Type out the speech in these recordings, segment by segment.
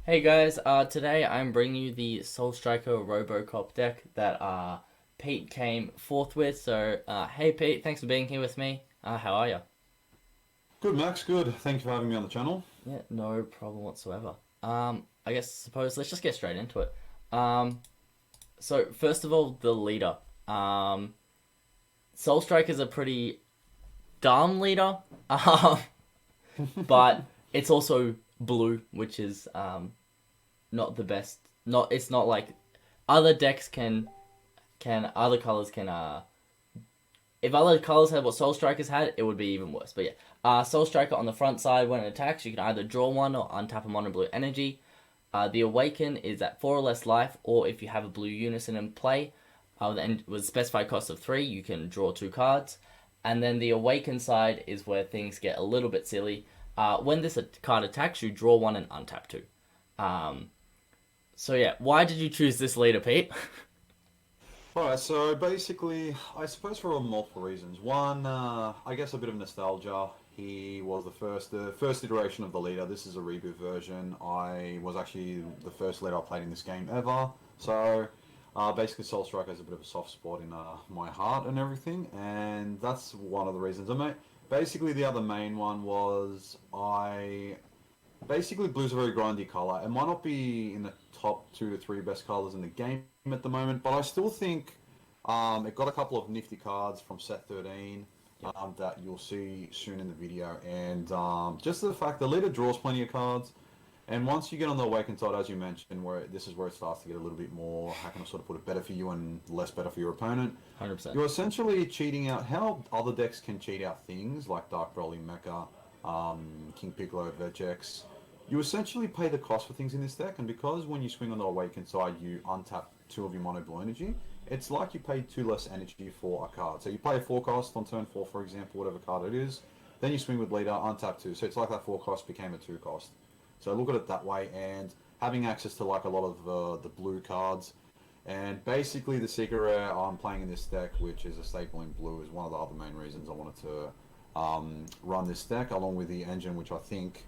Hey guys, today I'm bringing you the Soul Striker RoboCop deck that Pete came forth with. Hey Pete, thanks for being here with me. How are you? Good, Max. Good. Thank you for having me on the channel. Yeah, no problem whatsoever. I guess suppose let's just get straight into it. Um, so first of all, the leader. Um, Soul Striker's a pretty dumb leader. Um, but it's also blue, which is not the best. Not it's not like other decks can other colors can if other colors had what Soul Strikers had, it would be even worse. But yeah, Soul Striker on the front side when it attacks, you can either draw one or untap a mono blue energy. The Awaken is at 4 or less life, or if you have a blue unison in play, with a specified cost of 3, you can draw 2 cards. And then the Awaken side is where things get a little bit silly. When this card attacks, you draw one and untap 2. Um, so yeah, why did you choose this leader, Pete? Alright, so basically, I suppose for multiple reasons. One, I guess a bit of nostalgia. He was the first iteration of the leader. This is a reboot version. I was actually the first leader I played in this game ever. So, basically, Soul Striker has a bit of a soft spot in my heart and everything, and that's one of the reasons. Basically, the other main one was basically, blue's a very grindy color. It might not be in the top 2 to 3 best colors in the game at the moment, but I still think it got a couple of nifty cards from set 13 Yep. that you'll see soon in the video. And just the fact the leader draws plenty of cards. And once you get on the awakened side, as you mentioned, where this is where it starts to get a little bit more, how can I sort of put it, better for you and less better for your opponent. 100%. You're essentially cheating out how other decks can cheat out things like Dark Broly Mecha, King Piccolo, Vegex. You essentially pay the cost for things in this deck, and because when you swing on the Awakened side, you untap 2 of your mono blue energy, it's like you pay 2 less energy for a card. So you play a 4 cost on turn 4, for example, whatever card it is, then you swing with leader, untap 2. So it's like that 4 cost became a 2 cost. So look at it that way, and having access to like a lot of the blue cards, and basically the secret rare I'm playing in this deck, which is a staple in blue, is one of the other main reasons I wanted to run this deck, along with the engine, which I think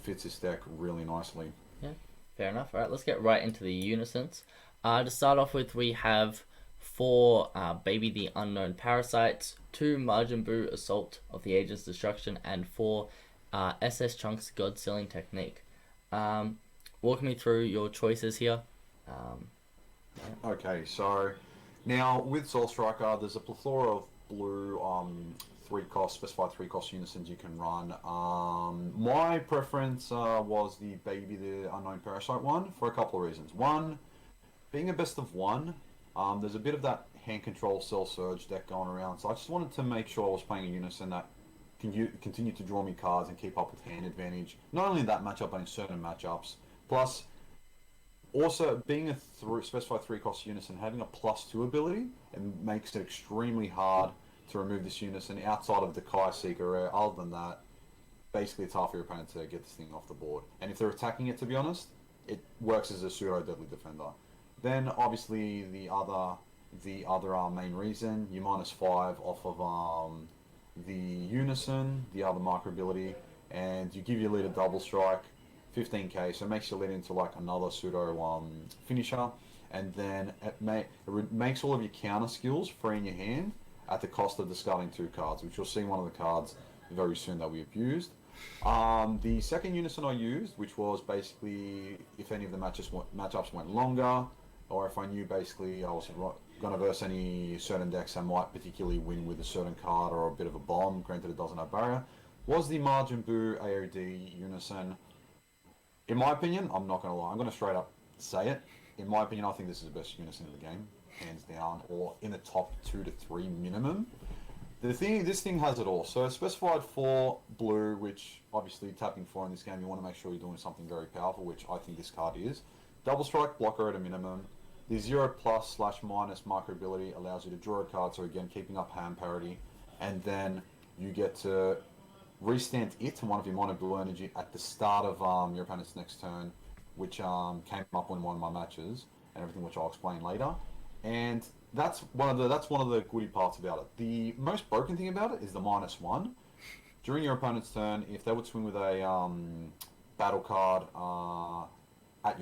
fits this deck really nicely. Yeah, fair enough. All right, let's get right into the unisons. To start off with, we have 4 Baby the Unknown Parasites, 2 Majin Buu Assault of the Agent's Destruction, and 4 SS Chunks God Sealing Technique. Walk me through your choices here. Um, yeah. Okay, so now with Soul Striker, there's a plethora of blue 3 cost, specified 3 cost unisons you can run. My preference was the Baby the Unknown Parasite one for a couple of reasons. One, being a best of one, there's a bit of that hand control cell surge deck going around, so I just wanted to make sure I was playing a unison that can continue to draw me cards and keep up with hand advantage. Not only in that matchup, but in certain matchups. Plus, also being a specified 3 cost unison, having a +2 ability, it makes it extremely hard to remove this unison outside of the Kai Seeker rare. Other than that, basically it's hard for your opponent to get this thing off the board. And if they're attacking it, to be honest, it works as a pseudo deadly defender. Then obviously the other main reason, you -5 off of the unison, the other micro ability, and you give your leader double strike, 15k, so it makes your leader into like another pseudo finisher, and then it makes all of your counter skills free in your hand at the cost of discarding 2 cards, which you'll see one of the cards very soon that we abused. The second unison I used, which was basically if any of the matchups went longer, or if I knew basically I was going to verse any certain decks that might particularly win with a certain card or a bit of a bomb, granted it doesn't have barrier, was the Majin Buu AOD unison. In my opinion, I'm not going to lie, I'm going to straight up say it. In my opinion, I think this is the best unison in the game, hands down, or in the top 2 to 3 minimum. This thing has it all. So it's specified for blue, which obviously tapping 4 in this game, you want to make sure you're doing something very powerful, which I think this card is. Double strike blocker at a minimum. The 0+/- micro ability allows you to draw a card, so again, keeping up hand parity. And then you get to restand it to one of your mono blue energy at the start of your opponent's next turn, which came up in one of my matches, and everything which I'll explain later. And that's one of the goody parts about it. The most broken thing about it is the -1. During your opponent's turn, if they would swing with a battle card, at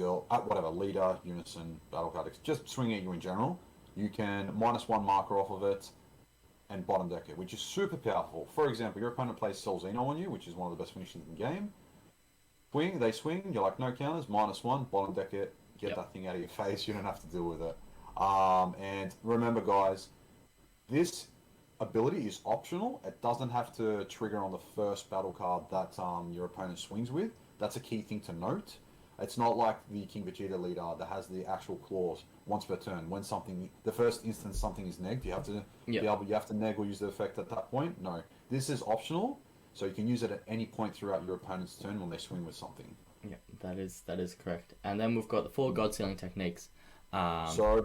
whatever leader, unison, battle card, just swinging at you in general, you can -1 marker off of it and bottom deck it, which is super powerful. For example, your opponent plays Selzino on you, which is one of the best finishes in the game. They swing, you're like, no counters, -1, bottom deck it, get that thing out of your face, you don't have to deal with it. And remember, guys, this ability is optional. It doesn't have to trigger on the first battle card that your opponent swings with. That's a key thing to note. It's not like the King Vegeta leader that has the actual clause once per turn. When the first instance something is negged, you have to you have to neg or use the effect at that point. No, this is optional, so you can use it at any point throughout your opponent's turn when they swing with something. Yeah, that is correct. And then we've got the 4 God Sealing techniques. So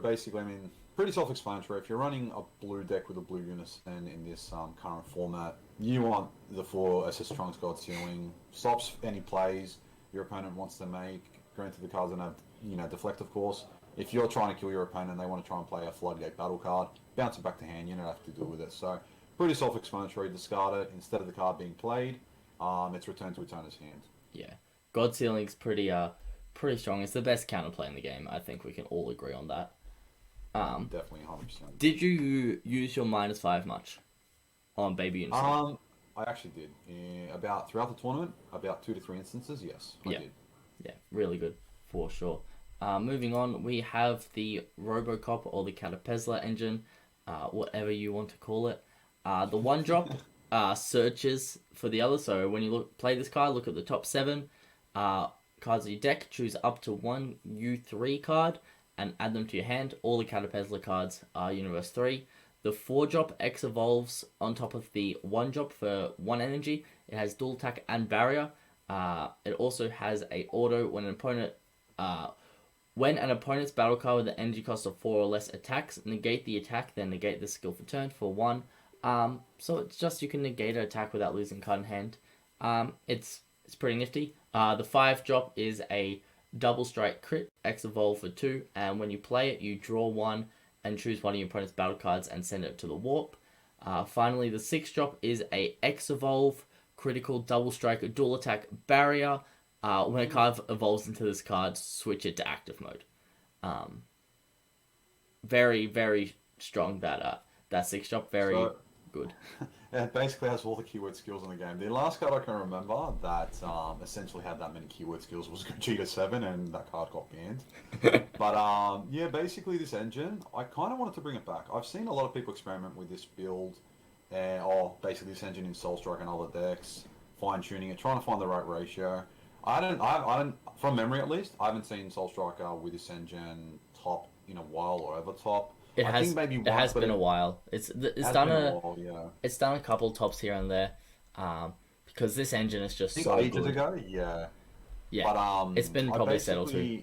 basically, I mean, pretty self-explanatory. If you're running a blue deck with a blue unison in this current format, you want the 4 SS Trunks God Sealing. Stops any plays your opponent wants to make. Granted, the cards don't have, deflect, of course. If you're trying to kill your opponent and they want to try and play a Floodgate battle card, bounce it back to hand, you don't have to deal with it. So, pretty self-explanatory. Discard it. Instead of the card being played, it's returned to its owner's hand. Yeah. God Sealing's pretty strong. It's the best counterplay in the game. I think we can all agree on that. Definitely 100%. Did you use your -5 much on Baby Unison? I actually did. Throughout the tournament, about 2 to 3 instances, yes, I did. Yeah, really good, for sure. Moving on, we have the ROBOCOP, or the Katopesla engine, whatever you want to call it. The 1-drop searches for the other, so when you play this card, look at the top 7 cards of your deck, choose up to 1 U3 card, and add them to your hand. All the Katopesla cards are Universe 3. The 4-drop X evolves on top of the 1-drop for 1 energy. It has dual attack and barrier. It also has a auto when an opponent's battle card with an energy cost of 4 or less attacks, negate the attack, then negate the skill for turn for 1. So it's just you can negate an attack without losing card in hand. It's pretty nifty. The 5-drop is a double strike crit X evolve for 2, and when you play it, you draw 1 and choose one of your opponent's battle cards and send it to the warp. Finally, the 6-drop is a X evolve critical double strike dual attack barrier. When a card evolves into this card, switch it to active mode. Very, very strong that 6-drop. Very good. It basically has all the keyword skills in the game. The last card I can remember that essentially had that many keyword skills was Gogeta 7, and that card got banned. But basically this engine, I kind of wanted to bring it back. I've seen a lot of people experiment with this build, basically this engine in Soulstrike and other decks, fine-tuning it, trying to find the right ratio. I don't, from memory at least, I haven't seen Soulstriker with this engine top in a while or ever top. It has been a while. It's done a couple tops here and there, because this engine is just so ages good. ago, yeah. But it's been probably settled too.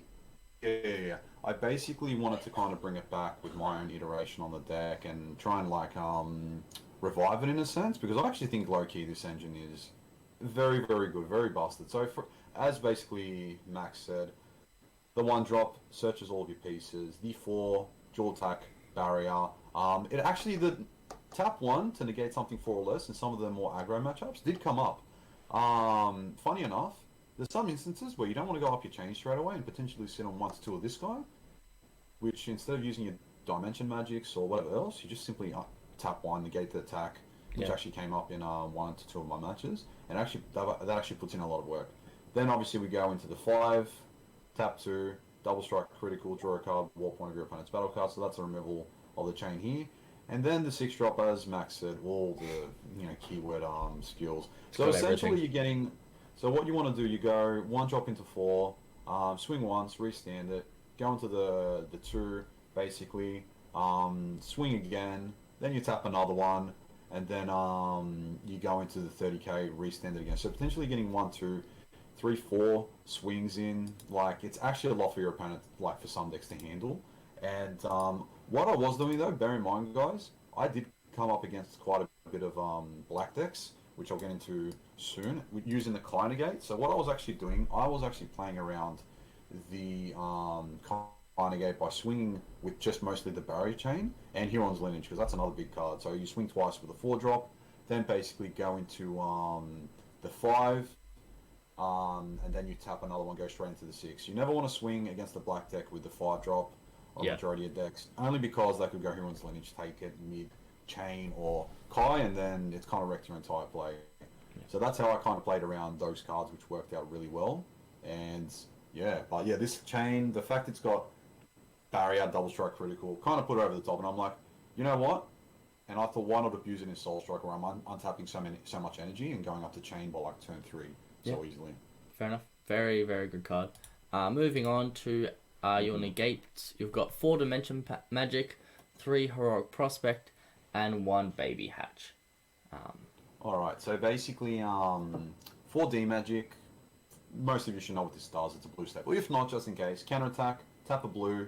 Yeah. I basically wanted to kind of bring it back with my own iteration on the deck and try and revive it in a sense, because I actually think low key this engine is very, very good, very busted. So as basically Max said, the 1-drop searches all of your pieces. The 4 dual attack barrier. It actually, the tap 1 to negate something 4 or less in some of the more aggro matchups did come up. Funny enough, there's some instances where you don't want to go up your chain straight away and potentially sit on 1 to 2 of this guy, which instead of using your dimension magics or whatever else, you just simply tap 1, negate the attack, which actually came up in 1 to 2 of my matches, and actually that actually puts in a lot of work. Then obviously we go into the 5, tap 2, double strike critical, draw a card, warp one of your opponent's battle card, so that's a removal of the chain here. And then the 6-drop, as Max said, all the keyword skills. So essentially you're getting, so what you want to do, you go 1-drop into 4, swing once, restand it, go into the 2, basically, swing again, then you tap another one, and then you go into the 30k, restand it again. So potentially getting 1, 2, 3, 4 swings in, it's actually a lot for your opponent, for some decks to handle. And what I was doing though, bear in mind guys, I did come up against quite a bit of black decks, which I'll get into soon, using the Kleinegate. So what I was actually doing, I was actually playing around the Kleinegate by swinging with just mostly the barrier chain and Huron's Lineage, because that's another big card. So you swing twice with a 4-drop, then basically go into the 5, and then you tap another one, go straight into the 6. You never want to swing against the black deck with the 5 drop or Yeah, majority of decks, only because they could go Heron's Lineage, take it mid chain or Kai, and then it's kind of wrecked your entire play. So that's how I kind of played around those cards, which worked out really well. And yeah, but yeah, this chain, the fact it's got barrier, double strike, critical, kind of put it over the top. And I'm like, you know what? And I thought, why not abuse it in Soul Strike where I'm untapping so much energy and going up to chain by like turn 3 yeah, so easily. fair enough. Very, very good card. Moving on to your negates. You've got 4 Dimension Magic, 3 Heroic Prospect, and 1 Baby Hatch. Um, All right, so basically, 4D magic. Most of you should know what this does. It's a blue staple. If not, just in case, counter attack, tap a blue,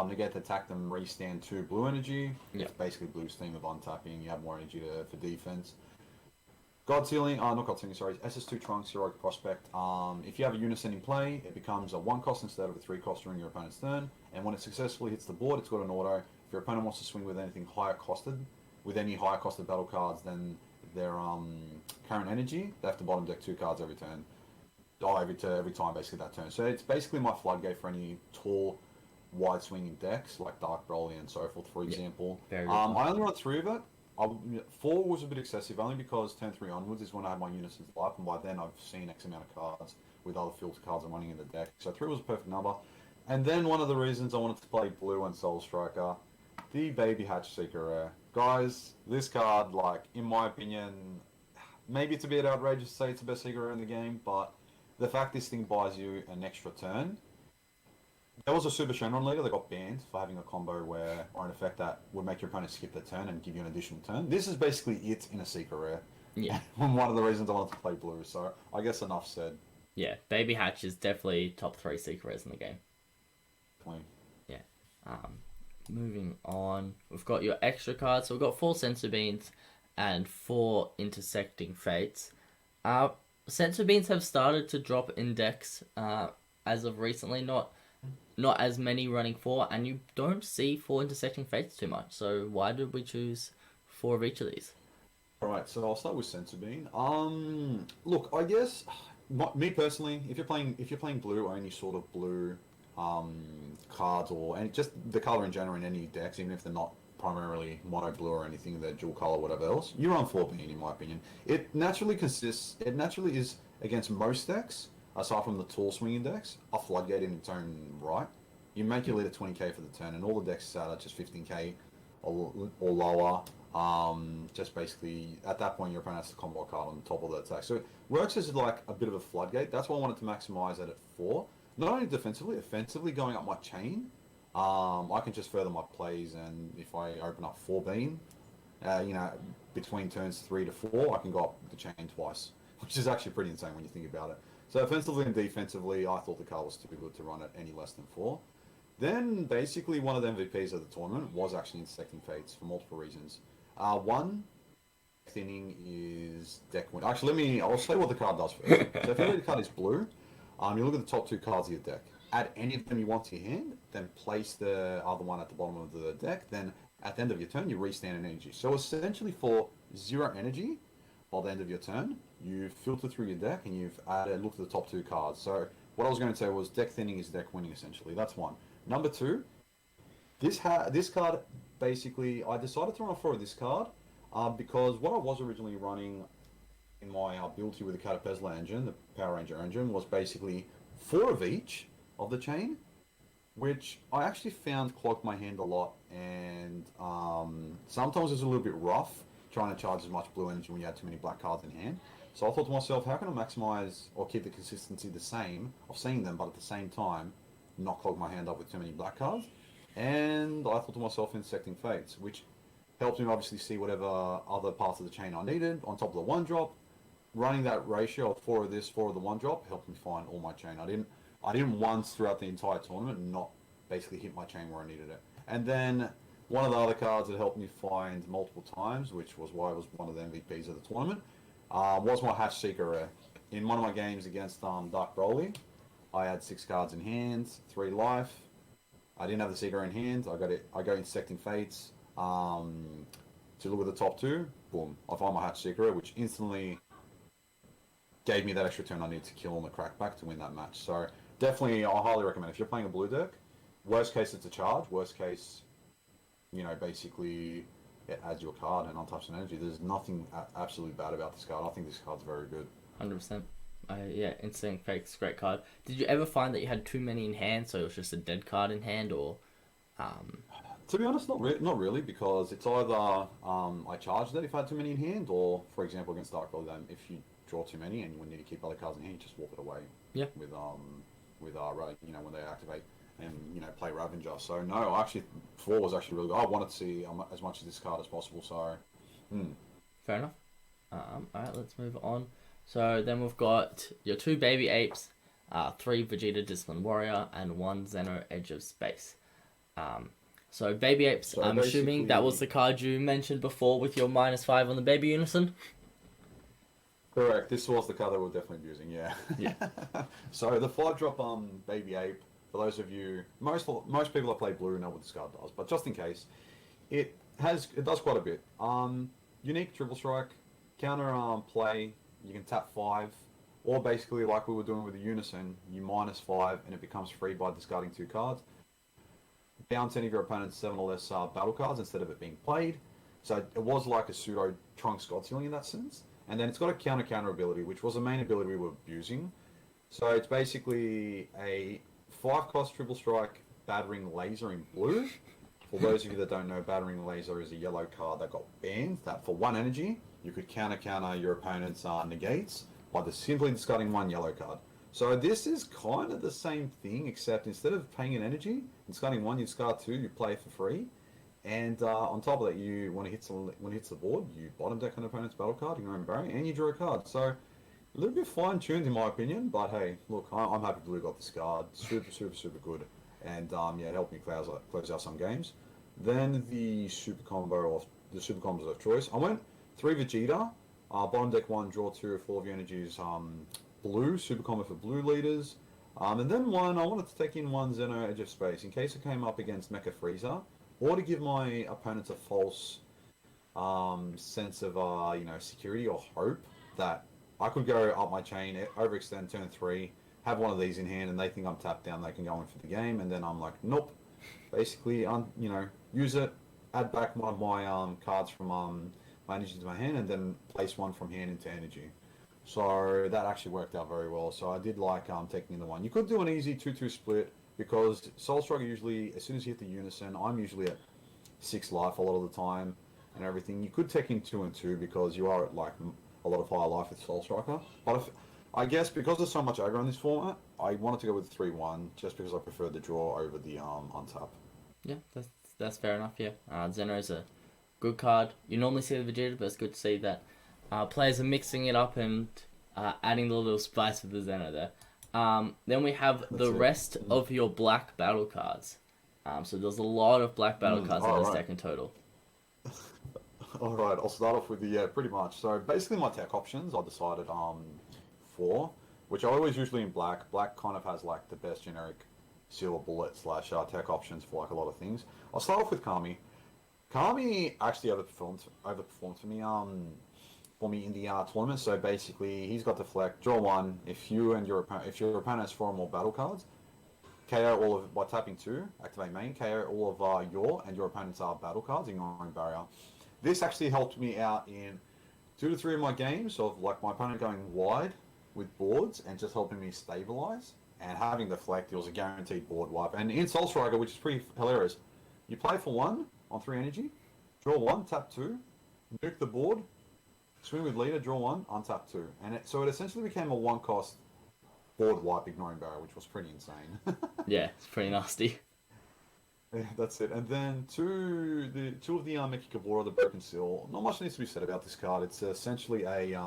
negate the attack, then restand 2 blue energy. yeah, It's basically blue's theme of untapping. You have more energy for defense. God Sealing, not God Sealing, sorry, SS2 Trunks, Heroic Prospect. If you have a Unison in play, it becomes a 1 cost instead of a 3 cost during your opponent's turn. And when it successfully hits the board, it's got an auto. If your opponent wants to swing with anything higher costed, with any higher costed battle cards than their current energy, they have to bottom deck 2 cards every turn. Oh, every time basically that turn. So it's basically my floodgate for any tall, wide swinging decks like Dark Broly and so forth, for yeah, example. very good I card. only run 3 of it. 4 was a bit excessive, only because turn 3 onwards is when I had my Unisons life, and by then I've seen X amount of cards with other filter cards I'm running in the deck. So 3 was a perfect number. And then one of the reasons I wanted to play Blue and Soul Striker, the Baby Hatch Seeker Rare. Guys, this card, like, in my opinion, maybe it's a bit outrageous to say it's the best Seeker Rare in the game, but the fact this thing buys you an extra turn. There was a Super Shenron leader that got banned for having a combo where, or an effect that would make your opponent skip the turn and give you an additional turn. This is basically it in a Seeker Rare. Yeah, And one of the reasons I wanted to play blue, so I guess enough said. yeah, Baby Hatch is definitely top 3 Secret Rares in the game. Clean. Yeah. Um, Moving on, we've got your extra cards. So we've got 4 Sensor Beans and 4 Intersecting Fates. Sensor Beans have started to drop in decks as of recently. Not as many running 4, and you don't see 4 Intersecting Fates too much. So why did we choose 4 of each of these? Alright, so I'll start with Sensor Bean. Look, I guess me personally, if you're playing blue or any sort of blue cards or any just the color in general in any decks, even if they're not primarily mono blue or anything, they're dual color, whatever else, you run 4 Bean in my opinion. It naturally is against most decks, aside from the tall swinging decks, a floodgate in its own right. You make your leader 20k for the turn, and all the decks are just 15k or lower. Just basically at that point your opponent has to combo a card on the top of the attack. So it works as like a bit of a floodgate. That's why I wanted to maximize it at 4. Not only defensively, offensively going up my chain. I can just further my plays, and if I open up 4 Bean, you know, between turns 3 to 4, I can go up the chain twice, which is actually pretty insane when you think about it. So offensively and defensively, I thought the card was too good to run at any less than 4. Then basically one of the MVPs of the tournament was actually Intersecting Fates for multiple reasons. One, thinning is deck win. Actually, I'll say what the card does first. So if your leader card is blue, you look at the top 2 cards of your deck. Add any of them you want to your hand, then place the other one at the bottom of the deck. Then at the end of your turn, you restand an energy. So essentially for 0 energy, by the end of your turn, you filter through your deck and you've looked at the top 2 cards. So what I was going to say was deck thinning is deck winning essentially. That's one. Number 2, this card basically I decided to run 4 of this card because what I was originally running in my build here with the Katopesla engine, the Power Ranger engine, was basically 4 of each of the chain, which I actually found clogged my hand a lot, and sometimes it's a little bit rough trying to charge as much blue energy when you had too many black cards in hand. So I thought to myself, how can I maximize or keep the consistency the same of seeing them, but at the same time not clog my hand up with too many black cards? And I thought to myself, Intersecting Fates, which helped me obviously see whatever other parts of the chain I needed on top of the 1 drop. Running that ratio of 4 of this, 4 of the 1 drop helped me find all my chain. I didn't once throughout the entire tournament not basically hit my chain where I needed it. And then one of the other cards that helped me find multiple times, which was why it was one of the MVPs of the tournament, was my Hatch Seeker Rare. In one of my games against Dark Broly, I had 6 cards in hand, 3 life. I didn't have the Seeker in hand. I go Intersecting Fates to look at the top 2. Boom! I find my Hatch Seeker Rare, which instantly gave me that extra turn I needed to kill on the crackback to win that match. So definitely, I highly recommend if you're playing a blue deck. Worst case, it's a charge. Worst case, basically it adds your card and untouched energy. There's nothing absolutely bad about this card. I think this card's very good. 100%. Yeah, Instinct Fake's a great card. Did you ever find that you had too many in hand, so it was just a dead card in hand, or um, To be honest, not really, because it's either I charge that if I had too many in hand, or for example against Dark Belly, then if you draw too many and you need to keep other cards in hand, you just walk it away. yeah, With when they activate and play Ravager. So no, actually 4 was actually really good. I wanted to see as much of this card as possible. So, fair enough. All right, let's move on. So then we've got your 2 baby apes, 3 Vegeta Disciplined Warrior, and 1 Zeno Edge of Space. So baby apes, So I'm assuming that was the card you mentioned before with your -5 on the baby unison. correct. This was the card that we're definitely using. Yeah. Yeah. So the 5-drop baby ape. For those of you, most people that play blue know what this card does, but just in case, it does quite a bit. Unique triple strike, counter play. You can tap 5, or basically like we were doing with the unison, you -5 and it becomes free by discarding 2 cards. Bounce any of your opponent's 7 or less battle cards instead of it being played. So it was like a pseudo Trunks God Sealing in that sense. And then it's got a counter ability, which was the main ability we were using. So it's basically a 5-cost triple strike battering laser in blue. For those of you that don't know, battering laser is a yellow card that got banned. That for 1 energy, you could counter your opponent's negates by simply discarding 1 yellow card. So this is kind of the same thing, except instead of paying an energy, discarding 1, you discard 2, you play for free. And on top of that, when it hits the board, you bottom deck an opponent's battle card, your own barrier, and you draw a card. So a little bit fine-tuned in my opinion, but hey, look, I'm happy Blue got this card. Super, super, super good. And it helped me close out some games. Then the super combos of choice. I went 3 Vegeta, bottom deck 1, draw 2, 4 of your energies, blue, super combo for blue leaders. And then I wanted to take in 1 Zeno Edge of Space in case it came up against Mecha Frieza, or to give my opponents a false sense of security or hope that I could go up my chain, overextend turn 3, have one of these in hand, and they think I'm tapped down, they can go in for the game, and then I'm like, nope. Basically, use it, add back one of my cards from my energy to my hand, and then place 1 from hand into energy. So that actually worked out very well. So I did like taking in the 1. You could do an easy 2-2 split because Soul Striker usually, as soon as you hit the unison, I'm usually at 6 life a lot of the time and everything. You could take in 2 and 2 because you are at like a lot of higher life with Soul Striker. But I guess because there's so much aggro in this format, I wanted to go with 3-1 just because I preferred the draw over the untap. Yeah, that's fair enough. Yeah, Zeno's a good card. You normally see the Vegeta, but it's good to see that players are mixing it up and adding the little spice with the Zeno there. Then we have the rest of your black battle cards. So there's a lot of black battle cards in this deck in total. Alright, I'll start off with the, pretty much. So basically my tech options I decided 4, which are always usually in black. Black kind of has like the best generic silver bullet / tech options for like a lot of things. I'll start off with Kami. Kami actually overperformed for me in the tournament. So basically, he's got deflect, draw 1. If your opponent has 4 or more battle cards, KO all of by tapping 2, activate main, KO all of your and your opponent's battle cards, ignoring barrier. This actually helped me out in 2 to 3 of my games of like my opponent going wide with boards and just helping me stabilize. And having deflect, it was a guaranteed board wipe. And in Soul Striker, which is pretty hilarious, you play for 1 on 3 energy, draw 1, tap 2, nuke the board, swing with leader, draw 1, untap 2. And so it essentially became a 1-cost board wipe ignoring barrier, which was pretty insane. Yeah, it's pretty nasty. Yeah, that's it. And then two of the Mecha Kavora, the Broken Seal. Not much needs to be said about this card. It's essentially a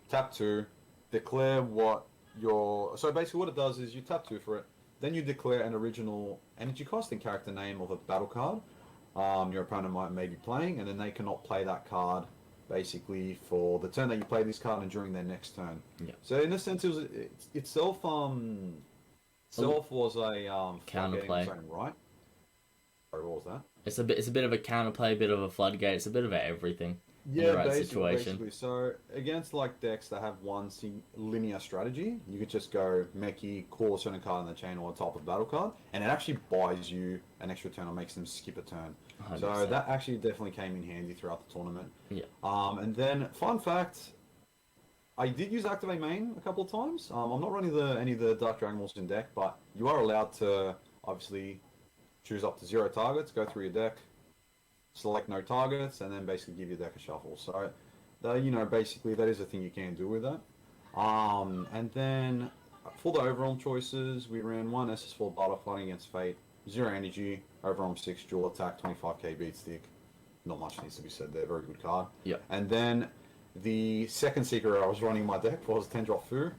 tap 2, declare what your... So basically what it does is you tap 2 for it, then you declare an original energy cost and character name of a battle card your opponent may be playing, and then they cannot play that card basically for the turn that you play this card and during their next turn. Yeah. So in a sense, itself was a counterplay, right? Sorry, what was that? It's a bit of a counterplay, a bit of a floodgate. It's a bit of everything. in the Yeah, right basically, situation. basically. So against like decks that have one linear strategy, you could just go Meki, call a certain card in the chain or a type of battle card, and it actually buys you an extra turn or makes them skip a turn. So 100%. that actually definitely came in handy throughout the tournament. Yeah. And then fun fact, I did use Activate Main a couple of times. I'm not running any of the Dark Dragon Balls in deck, but you are allowed to obviously choose up to 0 targets, go through your deck, select no targets, and then basically give your deck a shuffle. So, basically that is a thing you can do with that. And then for the overall choices, we ran one SS4 Butterfly against Fate, 0 energy, overall 6 dual attack, 25k beat stick. Not much needs to be said there. Very good card. Yeah. And then the second secret I was running in my deck was 10-drop Fu.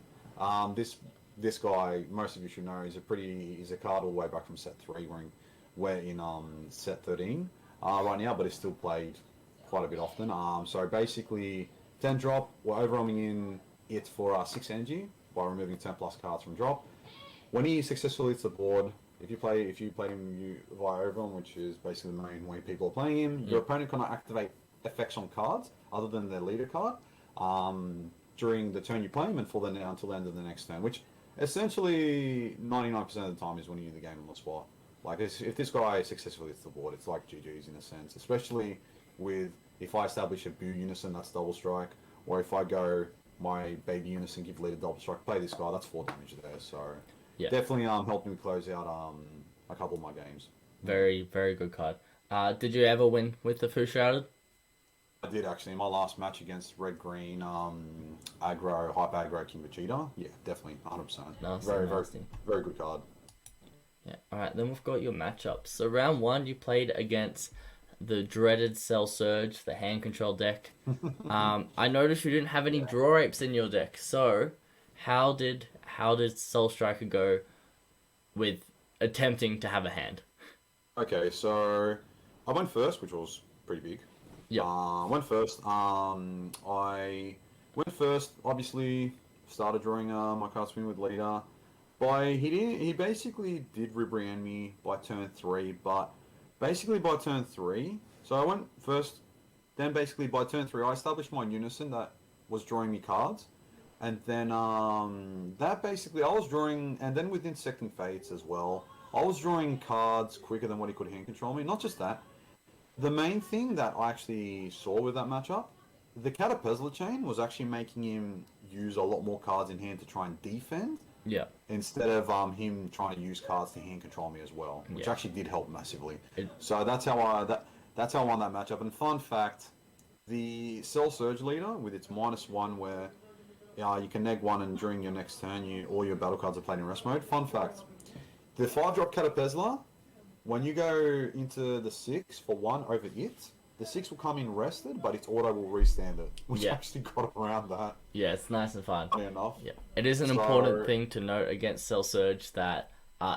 This guy, most of you should know, he's a card all the way back from set 3. We're in set 13 right now, but it's still played quite a bit often. So basically, 10-drop, we're overwhelming in it for 6 energy by removing 10 plus cards from drop. When he successfully hits the board, if you play him via Overwhelm, which is basically the main way people are playing him, your opponent cannot activate effects on cards other than their leader card during the turn you play him and for until the end of the next turn, which essentially 99% of the time is winning you the game on the spot. Like if this guy successfully hits the board, it's like GG's in a sense, especially with if I establish a Boo Unison, that's double strike, or if I go my Baby Unison, give leader double strike, play this guy, that's 4 damage there, so... Yeah. Definitely helped me close out a couple of my games. Very, very good card. Did you ever win with the Fu Shrouded? I did actually. In my last match against Red Green, aggro, hype aggro King Vegeta. Yeah, definitely, 100%. Nasty, Very, nasty. very good card. Yeah. All right. Then we've got your matchups. So round 1, you played against the dreaded Cell Surge, the hand control deck. I noticed you didn't have any draw apes in your deck. So how did Soul Striker go with attempting to have a hand? Okay, so I went first, which was pretty big. Yeah. Went first. I went first. Obviously, started drawing my card swing with leader. He basically did rebrand me by turn 3, but basically by turn 3. So I went first. Then basically by turn 3, I established my unison that was drawing me cards. And then that basically, I was drawing, and then with Insecting Fates as well, I was drawing cards quicker than what he could hand control me. Not just that, the main thing that I actually saw with that matchup, the Katopesla chain was actually making him use a lot more cards in hand to try and defend, Yeah. instead of him trying to use cards to hand control me as well, which Yeah. actually did help massively. It, So that's how I won that matchup. And fun fact, the Cell Surge leader with its -1 where you can neg 1 and during your next turn all your battle cards are played in rest mode. Fun fact, the 5-drop Katopesla, when you go into the 6 for 1 over it, the 6 will come in rested, but its auto will restand it, which actually got around that. yeah, it's nice and fun. Funny enough. Yeah. It is an important thing to note against Cell Surge that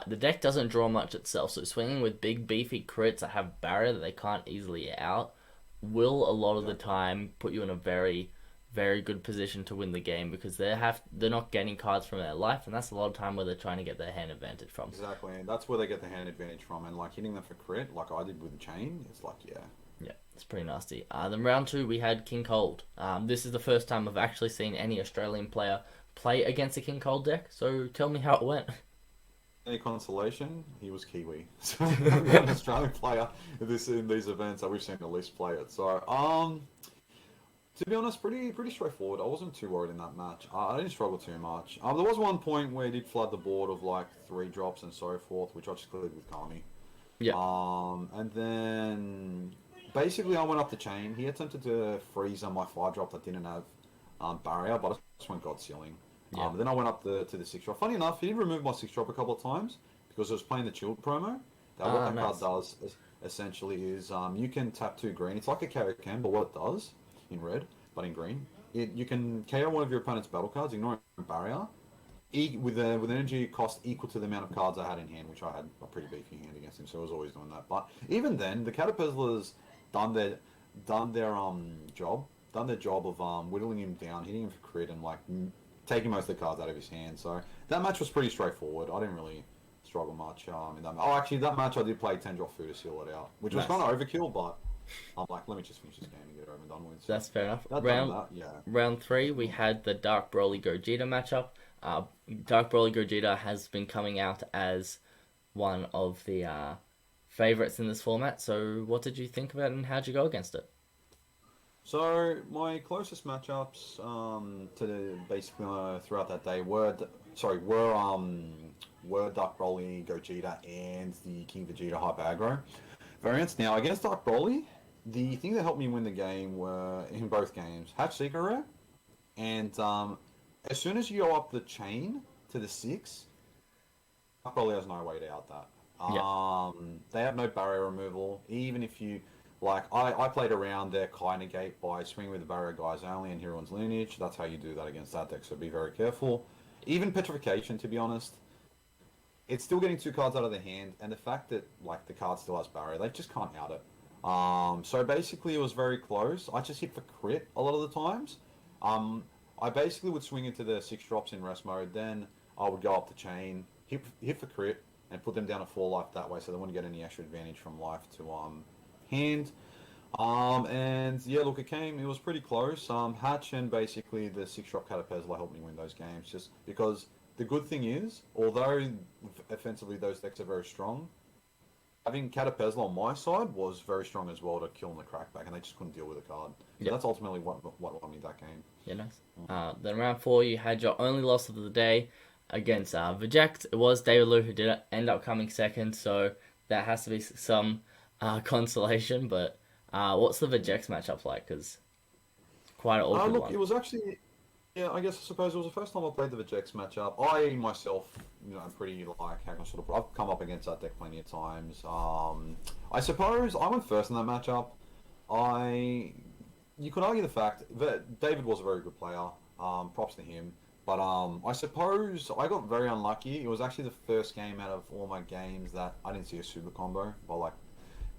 the deck doesn't draw much itself, so swinging with big beefy crits that have barrier that they can't easily out will a lot of the time put you in a very, very good position to win the game because they're not getting cards from their life, and that's a lot of time where they're trying to get their hand advantage from. Exactly, and that's where they get the hand advantage from, and like hitting them for crit, like I did with the chain, it's like, yeah. Yeah, it's pretty nasty. Then round 2, we had King Cold. This is the first time I've actually seen any Australian player play against a King Cold deck, so tell me how it went. Any consolation, he was Kiwi. So we had an Australian player in these events that we've seen at least play it. So, to be honest, pretty straightforward. I wasn't too worried in that match. I didn't struggle too much. There was one point where he did flood the board of like 3 drops and so forth, which I just cleared with Kami. Yeah. And then basically I went up the chain. He attempted to freeze on my 5-drop that didn't have barrier, but I just went God Sealing. Yeah. Then I went up to the 6-drop. Funny enough, he did remove my 6-drop a couple of times because I was playing the Chilled promo. What that nice. card does essentially is you can tap 2 green. It's like a KO can, but what it does in red, but in green, you can KO one of your opponent's battle cards, ignoring barrier, with an energy cost equal to the amount of cards I had in hand, which I had a pretty beefy hand against him, so I was always doing that. But even then, the Katapesla's done their job of whittling him down, hitting him for crit, and like taking most of the cards out of his hand. So that match was pretty straightforward. I didn't really struggle much in that match. Oh, actually, that match I did play 10-drop Fu to seal it out, which was Nice. kind of overkill, but I'm like, let me just finish this game and get it over and done with. So That's fair enough. that done that, yeah. Round three, we Mm. had the Dark Broly Gogeta matchup. Dark Broly Gogeta has been coming out as one of the favorites in this format. So, what did you think about it and how'd you go against it? So my closest matchups to basically throughout that day were Dark Broly, Gogeta, and the King Vegeta Hyper Aggro variants. Now against Dark Broly, the thing that helped me win the game were in both games Hatch Secret Rare, and as soon as you go up the chain to the six, Dark Broly has no way to out that. Yeah. They have no barrier removal. Even if you like, I played around their Kai negate by swinging with the barrier guys only and Hero's Lineage. That's how you do that against that deck. So be very careful. Even Petrification, to be honest, it's still getting two cards out of the hand, and the fact that like the card still has barrier, they just can't out it. So basically, it was very close. I just hit for crit a lot of the times. I basically would swing into the six drops in rest mode, then I would go up the chain, hit for crit, and put them down to 4 life that way, so they wouldn't get any extra advantage from life to hand. And yeah, look, it was pretty close. Hatch and basically the six drop Katopesla helped me win those games, just because the good thing is, although offensively those decks are very strong, having Katopesla on my side was very strong as well to kill in the crackback, and they just couldn't deal with the card. So Yep. that's ultimately what won me that game. Yeah, nice. Then round four, you had your only loss of the day against Veject. It was David Liu who did end up coming second, so that has to be some consolation. But what's the Veject matchup like? Because quite an awkward Look, one. it was actually, yeah, I guess I suppose it was the first time I played the Vejex matchup. I myself, I'm pretty like, how can I sort of, I've come up against that deck plenty of times. I suppose I went first in that matchup. You could argue the fact that David was a very good player. Props to him. But I suppose I got very unlucky. It was actually the first game out of all my games that I didn't see a super combo. By like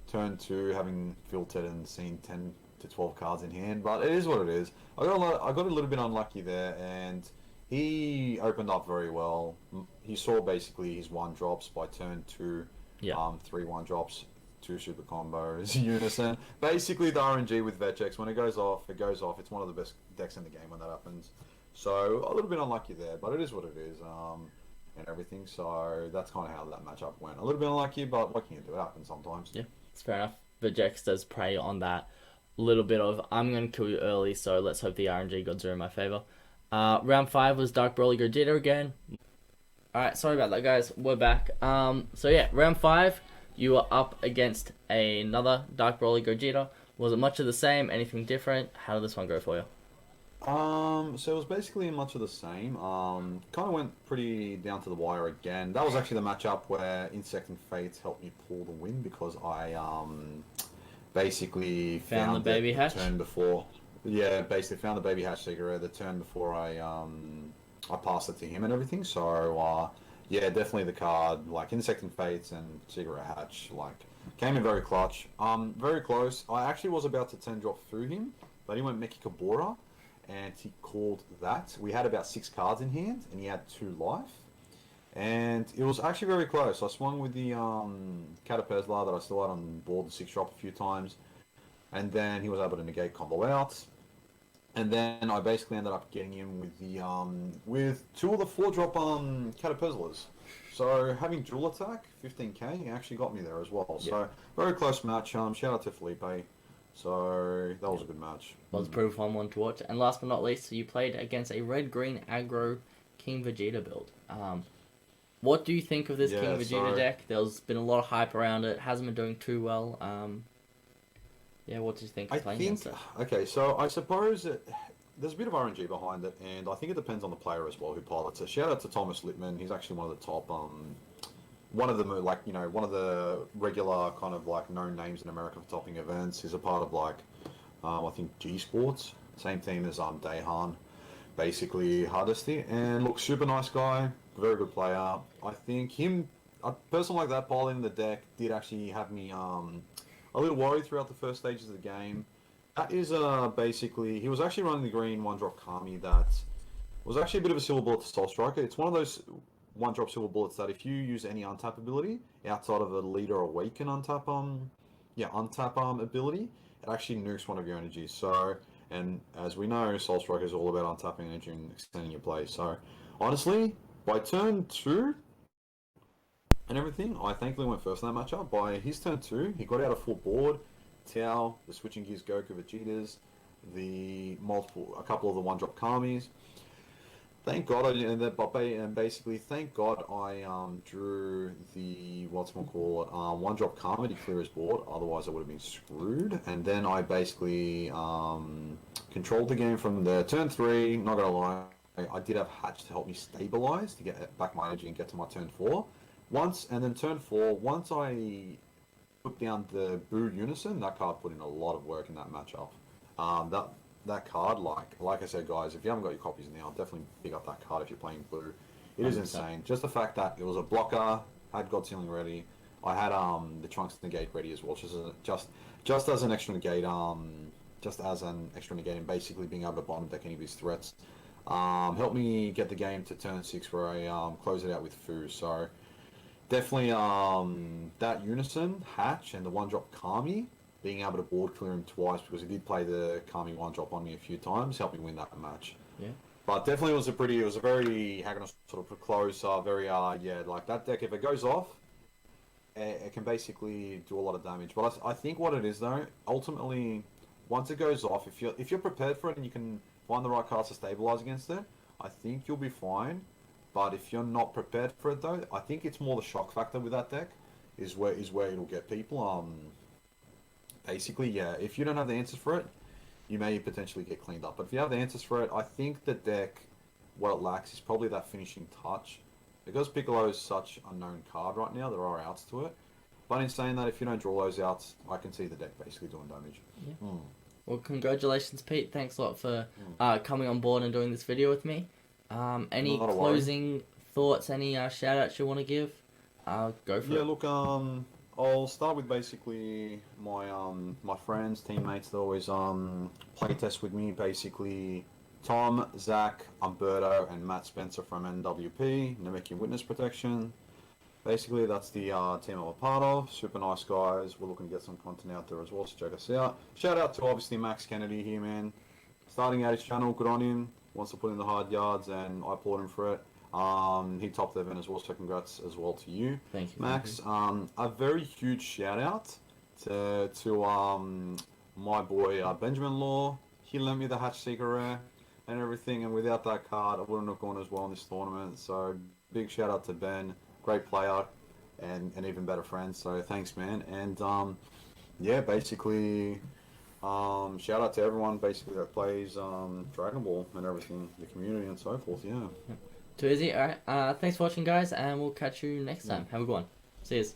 turn two, having filtered and seen 10 to 12 cards in hand. But it is what it is. I got a little bit unlucky there, and he opened up very well. He saw basically his one drops by turn two, Yeah. three one drops, two super combos, unison. Basically, the RNG with Vetex, when it goes off, it goes off. It's one of the best decks in the game when that happens. So a little bit unlucky there, but it is what it is, and everything. So that's kind of how that matchup went. A little bit unlucky, but what can you do? It happens sometimes. Yeah, it's fair enough. Veject does prey on that little bit of I'm going to kill you early, so let's hope the RNG gods are in my favor. Round five was Dark Broly Gogeta again. Alright, sorry about that, guys. We're back. So yeah, round five, you were up against another Dark Broly Gogeta. Was it much of the same? Anything different? How did this one go for you? So it was basically much of the same. Kind of went pretty down to the wire again. That was actually the matchup where Insect and Fates helped me pull the win because I basically Found the found baby it hatch? the turn before. Yeah, basically found the baby hatch cigarette the turn before I passed it to him and everything. So yeah, definitely the card like Insect and Fates and cigarette hatch like came in very clutch. Very close. I actually was about to 10 drop through him, but he went Meki Kabura and he called that. We had about 6 cards in hand, and he had 2 life. And it was actually very close. I swung with the Katopesla that I still had on board, the 6 drop a few times. And then he was able to negate combo out. And then I basically ended up getting him with the with 2 of the 4 drop Katopeslas. So having dual attack, 15k, he actually got me there as well. Yep. So very close match. Shout out to Felipe. So that was a good match. Was a pretty fun one to watch. And last but not least, you played against a red-green aggro King Vegeta build. What do you think of this Yeah, King Vegeta so- deck? There's been a lot of hype around it. Hasn't been doing too well. Yeah, what do you think I of playing think, against it? okay, so I suppose there's a bit of RNG behind it, and I think it depends on the player as well who pilots it. Shout out to Thomas Littman. He's actually one of the top, one of the like one of the regular kind of like known names in America for topping events. He's a part of like I think G Sports, same team as Daehan, basically Hardesty, and look, super nice guy, very good player. I think a person like that piloting the deck did actually have me a little worried throughout the first stages of the game. That is basically, he was actually running the green 1-drop Kami that was actually a bit of a silver bullet to Soul Striker. It's one of those 1-drop silver bullets that if you use any untap ability outside of a leader awaken untap untap ability, it actually nukes one of your energies. So, and as we know, Soul Strike is all about untapping energy and extending your play. So, honestly, by turn 2 and everything, I thankfully went first in that matchup. By his turn 2, he got out a full board, Tao, the switching gears Goku Vegetas, a couple of the one drop Kamis. Thank God I did that, but basically, thank God I drew the one drop karma to clear his board. Otherwise, I would have been screwed. And then I basically controlled the game from there. Turn 3, not gonna lie, I did have Hatch to help me stabilize to get back my energy and get to my turn 4. And then turn 4, once I put down the Boo Unison, that card put in a lot of work in that matchup. That card, like I said, guys, if you haven't got your copies now, definitely pick up that card if you're playing blue. It is insane. Just the fact that it was a blocker, had God Sealing ready. I had the Trunks Negate ready as well, just as an extra negate, and basically being able to bottom deck any of his threats. Helped me get the game to turn 6 where I close it out with Fu. So definitely that Unison, Hatch, and the one drop Kami, being able to board clear him twice because he did play the Kami one drop on me a few times, helped me win that match. Yeah. But definitely it was a very, how can I sort of close, like that deck, if it goes off, it can basically do a lot of damage. But I think what it is though, ultimately, once it goes off, if you're prepared for it and you can find the right cards to stabilize against it, I think you'll be fine. But if you're not prepared for it though, I think it's more the shock factor with that deck is where it'll get people. Basically, yeah, if you don't have the answers for it, you may potentially get cleaned up. But if you have the answers for it, I think the deck, what it lacks is probably that finishing touch. Because Piccolo is such a known card right now, there are outs to it. But in saying that, if you don't draw those outs, I can see the deck basically doing damage. Yeah. Well, congratulations, Pete. Thanks a lot for coming on board and doing this video with me. Any closing thoughts, any shout outs you want to give? Go for it. Yeah, look, I'll start with basically my friends, teammates that always play test with me. Basically, Tom, Zach, Umberto, and Matt Spencer from NWP, Namekian Witness Protection. Basically, that's the team I'm a part of. Super nice guys. We're looking to get some content out there as well, so check us out. Shout out to obviously Max Kennedy here, man. Starting out his channel, good on him. Wants to put in the hard yards, and I applaud him for it. He topped the event as well, so congrats as well to you. Thank you, Max. A very huge shout out to my boy Benjamin Law. He lent me the Hatch Seeker Rare and everything, and without that card, I wouldn't have gone as well in this tournament. So big shout out to Ben, great player, and even better friend. So thanks, man. And yeah, basically. Shout out to everyone basically that plays Dragon Ball and everything, the community and so forth. Yeah. Too easy. All right. Thanks for watching, guys, and we'll catch you next time. Have a good one. See yous.